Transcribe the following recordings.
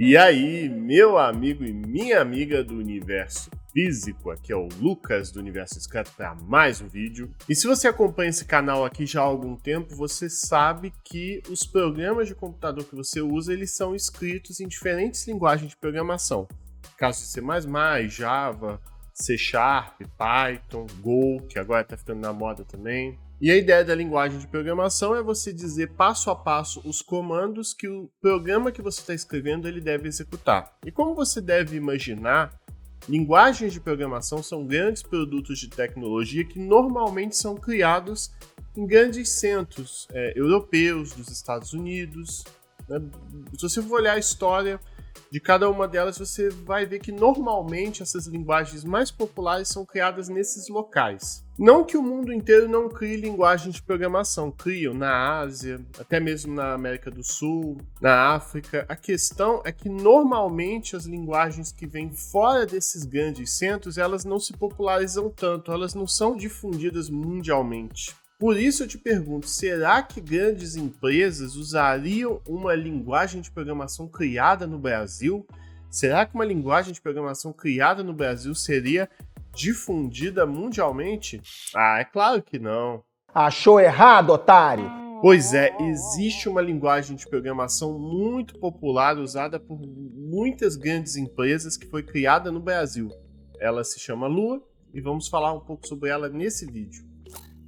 E aí, meu amigo e minha amiga do universo físico, aqui é o Lucas do Universo Discreto para mais um vídeo. E se você acompanha esse canal aqui já há algum tempo, você sabe que os programas de computador que você usa, eles são escritos em diferentes linguagens de programação. Caso de C++, Java, C#, Python, Go, que agora está ficando na moda também. E a ideia da linguagem de programação é você dizer passo a passo os comandos que o programa que você está escrevendo ele deve executar. E como você deve imaginar, linguagens de programação são grandes produtos de tecnologia que normalmente são criados em grandes centros europeus, dos Estados Unidos. Né? Se você for olhar a história de cada uma delas, você vai ver que normalmente essas linguagens mais populares são criadas nesses locais. Não que o mundo inteiro não crie linguagens de programação, criam na Ásia, até mesmo na América do Sul, na África. A questão é que normalmente as linguagens que vêm fora desses grandes centros, elas não se popularizam tanto, elas não são difundidas mundialmente. Por isso eu te pergunto, será que grandes empresas usariam uma linguagem de programação criada no Brasil? Será que uma linguagem de programação criada no Brasil seria difundida mundialmente? Ah, é claro que não. Achou errado, otário? Pois é, existe uma linguagem de programação muito popular usada por muitas grandes empresas que foi criada no Brasil. Ela se chama Lua e vamos falar um pouco sobre ela nesse vídeo.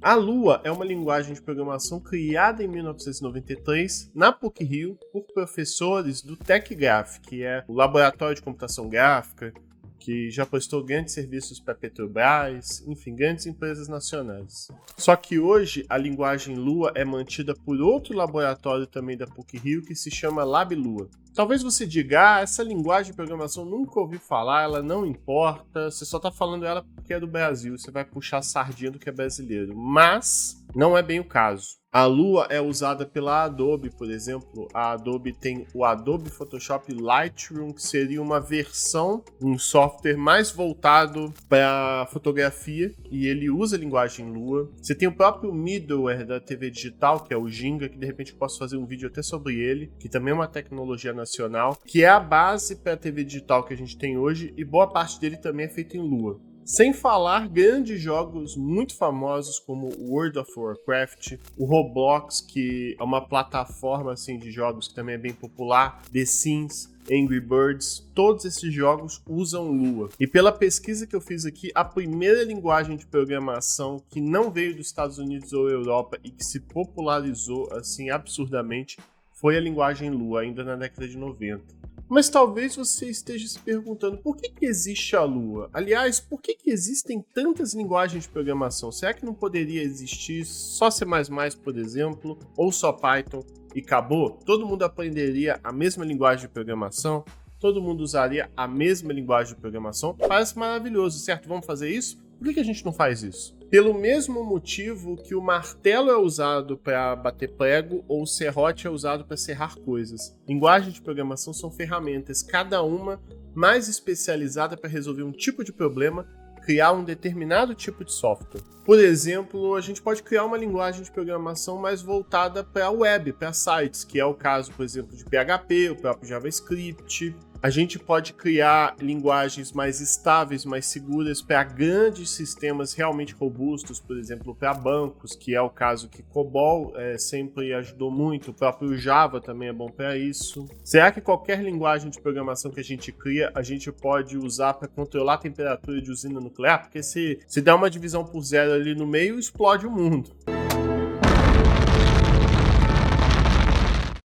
A Lua é uma linguagem de programação criada em 1993 na PUC-Rio por professores do TechGraph, que é o laboratório de computação gráfica, que já prestou grandes serviços para a Petrobras, enfim, grandes empresas nacionais. Só que hoje a linguagem Lua é mantida por outro laboratório também da PUC-Rio que se chama LabLua. Talvez você diga, essa linguagem de programação nunca ouvi falar, ela não importa, você só está falando ela porque é do Brasil, você vai puxar a sardinha do que é brasileiro. Mas não é bem o caso. A Lua é usada pela Adobe, por exemplo. A Adobe tem o Adobe Photoshop Lightroom, que seria uma versão, um software mais voltado para fotografia, e ele usa a linguagem Lua. Você tem o próprio middleware da TV digital, que é o Ginga, que de repente eu posso fazer um vídeo até sobre ele, que também é uma tecnologia nacional, que é a base para a TV digital que a gente tem hoje, e boa parte dele também é feita em Lua. Sem falar grandes jogos muito famosos como World of Warcraft, o Roblox, que é uma plataforma assim, de jogos que também é bem popular, The Sims, Angry Birds, todos esses jogos usam Lua. E pela pesquisa que eu fiz aqui, a primeira linguagem de programação que não veio dos Estados Unidos ou Europa e que se popularizou assim absurdamente foi a linguagem Lua, ainda na década de 90. Mas talvez você esteja se perguntando por que existe a Lua? Aliás, por que existem tantas linguagens de programação? Será que não poderia existir só C++, por exemplo, ou só Python e acabou? Todo mundo aprenderia a mesma linguagem de programação? Todo mundo usaria a mesma linguagem de programação? Parece maravilhoso, certo? Vamos fazer isso? Por que a gente não faz isso? Pelo mesmo motivo que o martelo é usado para bater prego ou o serrote é usado para serrar coisas. Linguagens de programação são ferramentas, cada uma mais especializada para resolver um tipo de problema, criar um determinado tipo de software. Por exemplo, a gente pode criar uma linguagem de programação mais voltada para a web, para sites, que é o caso, por exemplo, de PHP, o próprio JavaScript. A gente pode criar linguagens mais estáveis, mais seguras para grandes sistemas realmente robustos, por exemplo, para bancos, que é o caso que COBOL sempre ajudou muito, o próprio Java também é bom para isso. Será que qualquer linguagem de programação que a gente cria, a gente pode usar para controlar a temperatura de usina nuclear? Porque se der uma divisão por zero ali no meio, explode o mundo.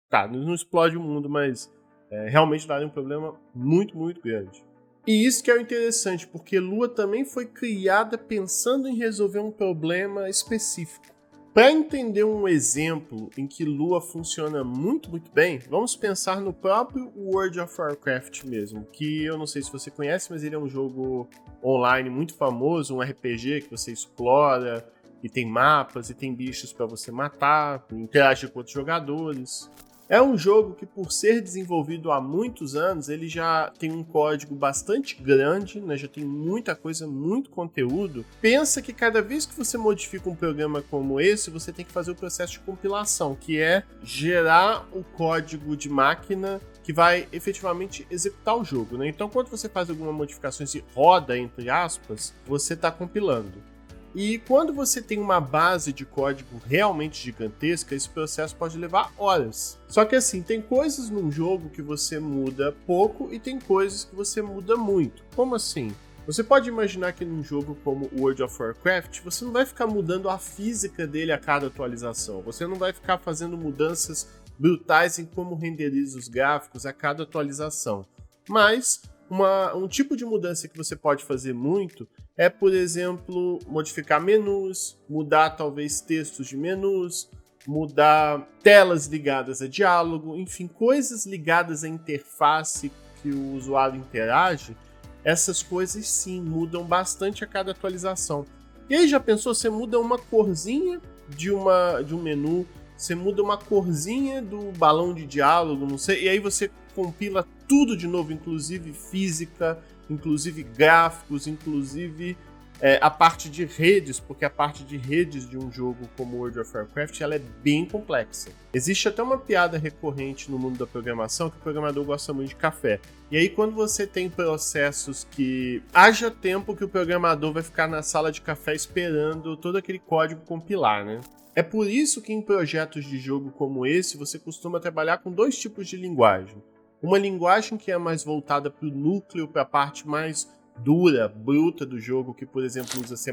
Tá, não explode o mundo, mas realmente daria um problema muito, muito grande. E isso que é o interessante, porque Lua também foi criada pensando em resolver um problema específico. Para entender um exemplo em que Lua funciona muito, muito bem, vamos pensar no próprio World of Warcraft mesmo, que eu não sei se você conhece, mas ele é um jogo online muito famoso, um RPG que você explora, e tem mapas, e tem bichos para você matar, interagir com outros jogadores. É um jogo que, por ser desenvolvido há muitos anos, ele já tem um código bastante grande, né? Já tem muita coisa, muito conteúdo. Pensa que cada vez que você modifica um programa como esse, você tem que fazer o processo de compilação, que é gerar o código de máquina que vai efetivamente executar o jogo, né? Então, quando você faz alguma modificação e roda, entre aspas, você está compilando. E quando você tem uma base de código realmente gigantesca, esse processo pode levar horas. Só que assim, tem coisas num jogo que você muda pouco e tem coisas que você muda muito. Como assim? Você pode imaginar que num jogo como World of Warcraft, você não vai ficar mudando a física dele a cada atualização. Você não vai ficar fazendo mudanças brutais em como renderiza os gráficos a cada atualização. Mas um tipo de mudança que você pode fazer muito é, por exemplo, modificar menus, mudar talvez textos de menus, mudar telas ligadas a diálogo, enfim, coisas ligadas à interface que o usuário interage. Essas coisas sim mudam bastante a cada atualização. E aí já pensou, você muda uma corzinha de um menu, você muda uma corzinha do balão de diálogo, não sei, e aí você compila tudo de novo, inclusive física, inclusive gráficos, inclusive a parte de redes, porque a parte de redes de um jogo como World of Warcraft ela é bem complexa. Existe até uma piada recorrente no mundo da programação que o programador gosta muito de café. E aí quando você tem processos que haja tempo que o programador vai ficar na sala de café esperando todo aquele código compilar, né? É por isso que em projetos de jogo como esse você costuma trabalhar com dois tipos de linguagem. Uma linguagem que é mais voltada para o núcleo, para a parte mais dura, bruta do jogo, que por exemplo usa C++,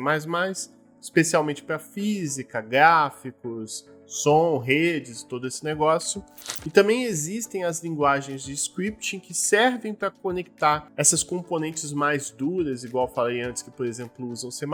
especialmente para física, gráficos, som, redes, todo esse negócio. E também existem as linguagens de scripting que servem para conectar essas componentes mais duras, igual eu falei antes, que por exemplo usam C++,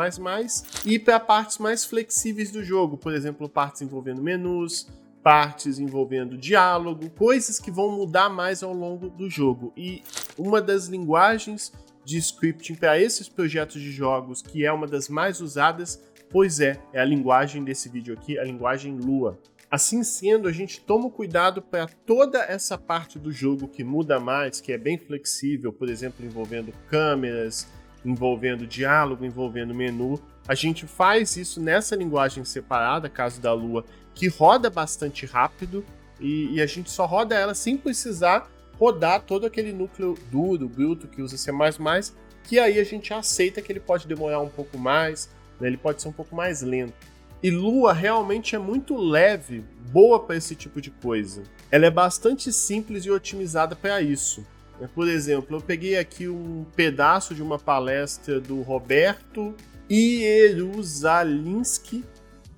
e para partes mais flexíveis do jogo, por exemplo, partes envolvendo menus, partes envolvendo diálogo, coisas que vão mudar mais ao longo do jogo. E uma das linguagens de scripting para esses projetos de jogos, que é uma das mais usadas, pois é a linguagem desse vídeo aqui, a linguagem Lua. Assim sendo, a gente toma cuidado para toda essa parte do jogo que muda mais, que é bem flexível, por exemplo, envolvendo câmeras, envolvendo diálogo, envolvendo menu. A gente faz isso nessa linguagem separada, caso da Lua, que roda bastante rápido e a gente só roda ela sem precisar rodar todo aquele núcleo duro, bruto, que usa C++, que aí a gente aceita que ele pode demorar um pouco mais, né? Ele pode ser um pouco mais lento. E Lua realmente é muito leve, boa para esse tipo de coisa. Ela é bastante simples e otimizada para isso. Por exemplo, eu peguei aqui um pedaço de uma palestra do Roberto Ierusalinski.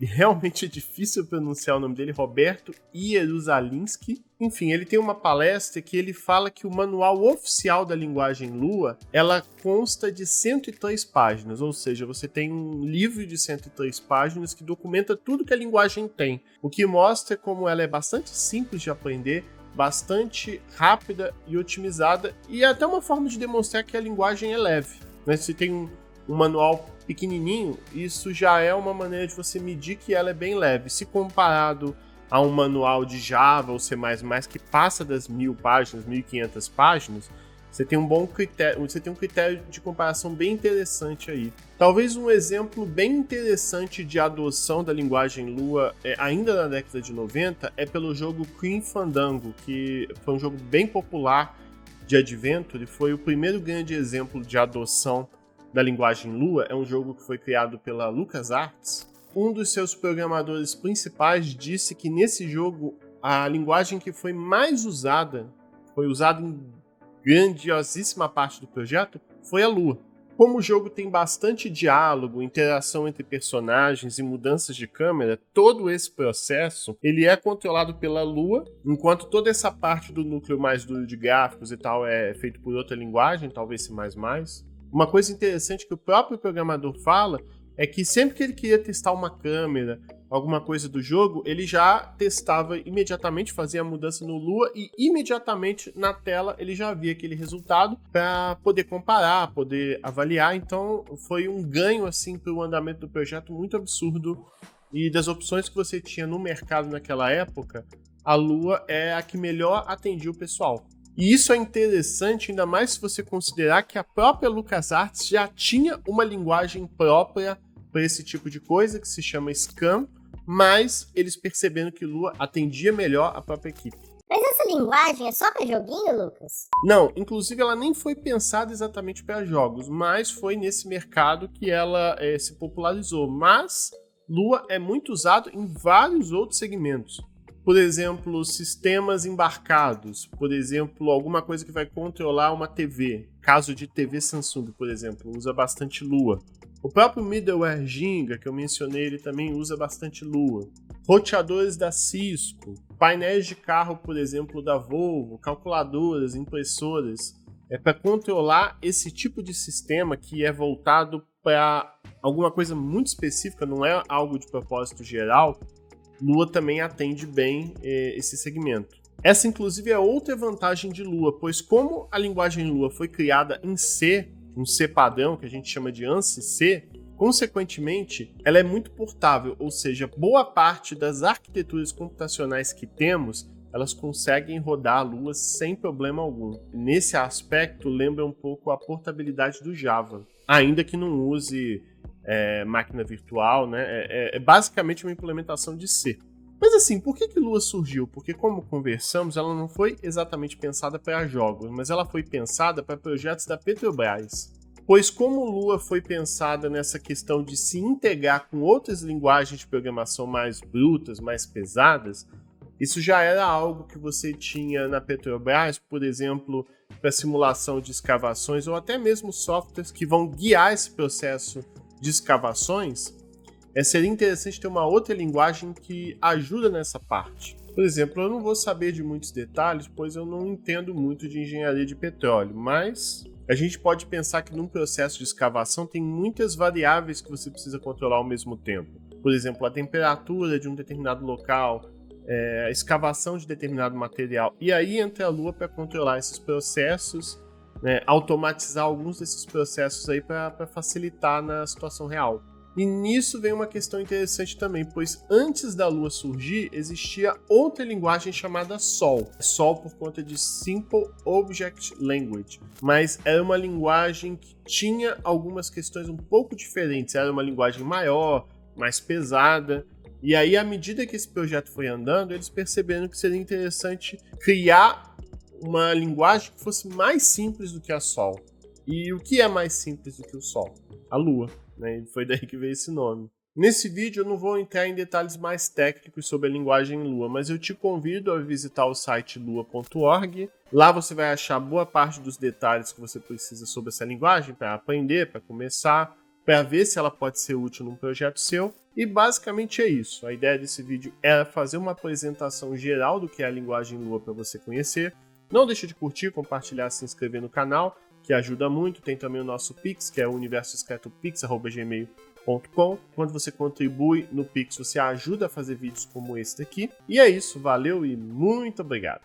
Realmente é difícil pronunciar o nome dele, Roberto Ierusalinski. Enfim, ele tem uma palestra que ele fala que o manual oficial da linguagem Lua, ela consta de 103 páginas, ou seja, você tem um livro de 103 páginas que documenta tudo que a linguagem tem, o que mostra como ela é bastante simples de aprender, bastante rápida e otimizada, e é até uma forma de demonstrar que a linguagem é leve. Se tem um manual pequenininho, isso já é uma maneira de você medir que ela é bem leve. Se comparado a um manual de Java ou C++ que passa das 1000 páginas, 1500 páginas, você tem um bom critério, você tem um critério de comparação bem interessante aí. Talvez um exemplo bem interessante de adoção da linguagem Lua, ainda na década de 90, é pelo jogo Grim Fandango, que foi um jogo bem popular de Adventure, foi o primeiro grande exemplo de adoção da linguagem Lua. É um jogo que foi criado pela LucasArts. Um dos seus programadores principais disse que nesse jogo a linguagem que foi mais usada, foi usada em grandiosíssima parte do projeto, foi a Lua. Como o jogo tem bastante diálogo, interação entre personagens e mudanças de câmera, todo esse processo ele é controlado pela Lua, enquanto toda essa parte do núcleo mais duro de gráficos e tal é feito por outra linguagem, talvez C++. Uma coisa interessante que o próprio programador fala é que sempre que ele queria testar uma câmera, alguma coisa do jogo, ele já testava imediatamente, fazia a mudança no Lua e imediatamente na tela ele já via aquele resultado para poder comparar, poder avaliar. Então foi um ganho assim para o andamento do projeto muito absurdo, e das opções que você tinha no mercado naquela época, a Lua é a que melhor atendia o pessoal. E isso é interessante, ainda mais se você considerar que a própria LucasArts já tinha uma linguagem própria para esse tipo de coisa, que se chama Scam, mas eles perceberam que Lua atendia melhor a própria equipe. Mas essa linguagem é só pra joguinho, Lucas? Não, inclusive ela nem foi pensada exatamente para jogos, mas foi nesse mercado que ela se popularizou. Mas Lua é muito usado em vários outros segmentos. Por exemplo, sistemas embarcados. Por exemplo, alguma coisa que vai controlar uma TV. Caso de TV Samsung, por exemplo, usa bastante Lua. O próprio middleware Ginga, que eu mencionei, ele também usa bastante Lua. Roteadores da Cisco, painéis de carro, por exemplo, da Volvo, calculadoras, impressoras. É para controlar esse tipo de sistema que é voltado para alguma coisa muito específica, não é algo de propósito geral. Lua também atende bem esse segmento. Essa, inclusive, é outra vantagem de Lua, pois como a linguagem Lua foi criada em C, um C padrão, que a gente chama de ANSI C, consequentemente, ela é muito portável, ou seja, boa parte das arquiteturas computacionais que temos, elas conseguem rodar a Lua sem problema algum. Nesse aspecto, lembra um pouco a portabilidade do Java, ainda que não use máquina virtual, né? É basicamente uma implementação de C. Mas assim, por que Lua surgiu? Porque, como conversamos, ela não foi exatamente pensada para jogos, mas ela foi pensada para projetos da Petrobras. Pois como Lua foi pensada nessa questão de se integrar com outras linguagens de programação mais brutas, mais pesadas, isso já era algo que você tinha na Petrobras, por exemplo, para simulação de escavações, ou até mesmo softwares que vão guiar esse processo de escavações. Seria interessante ter uma outra linguagem que ajuda nessa parte. Por exemplo, eu não vou saber de muitos detalhes, pois eu não entendo muito de engenharia de petróleo, mas a gente pode pensar que num processo de escavação tem muitas variáveis que você precisa controlar ao mesmo tempo. Por exemplo, a temperatura de um determinado local, a escavação de determinado material. E aí entra a Lua para controlar esses processos, né, automatizar alguns desses processos aí para facilitar na situação real. E nisso vem uma questão interessante também, pois antes da Lua surgir, existia outra linguagem chamada Sol. Sol por conta de Simple Object Language. Mas era uma linguagem que tinha algumas questões um pouco diferentes. Era uma linguagem maior, mais pesada. E aí, à medida que esse projeto foi andando, eles perceberam que seria interessante criar uma linguagem que fosse mais simples do que a Sol. E o que é mais simples do que o Sol? A Lua. Né? Foi daí que veio esse nome. Nesse vídeo eu não vou entrar em detalhes mais técnicos sobre a linguagem Lua, mas eu te convido a visitar o site lua.org. Lá você vai achar boa parte dos detalhes que você precisa sobre essa linguagem para aprender, para começar, para ver se ela pode ser útil num projeto seu. E basicamente é isso. A ideia desse vídeo era fazer uma apresentação geral do que é a linguagem Lua para você conhecer. Não deixe de curtir, compartilhar, se inscrever no canal, que ajuda muito. Tem também o nosso Pix, que é o universoscretopix@gmail.com. Quando você contribui no Pix, você ajuda a fazer vídeos como esse daqui. E é isso, valeu e muito obrigado!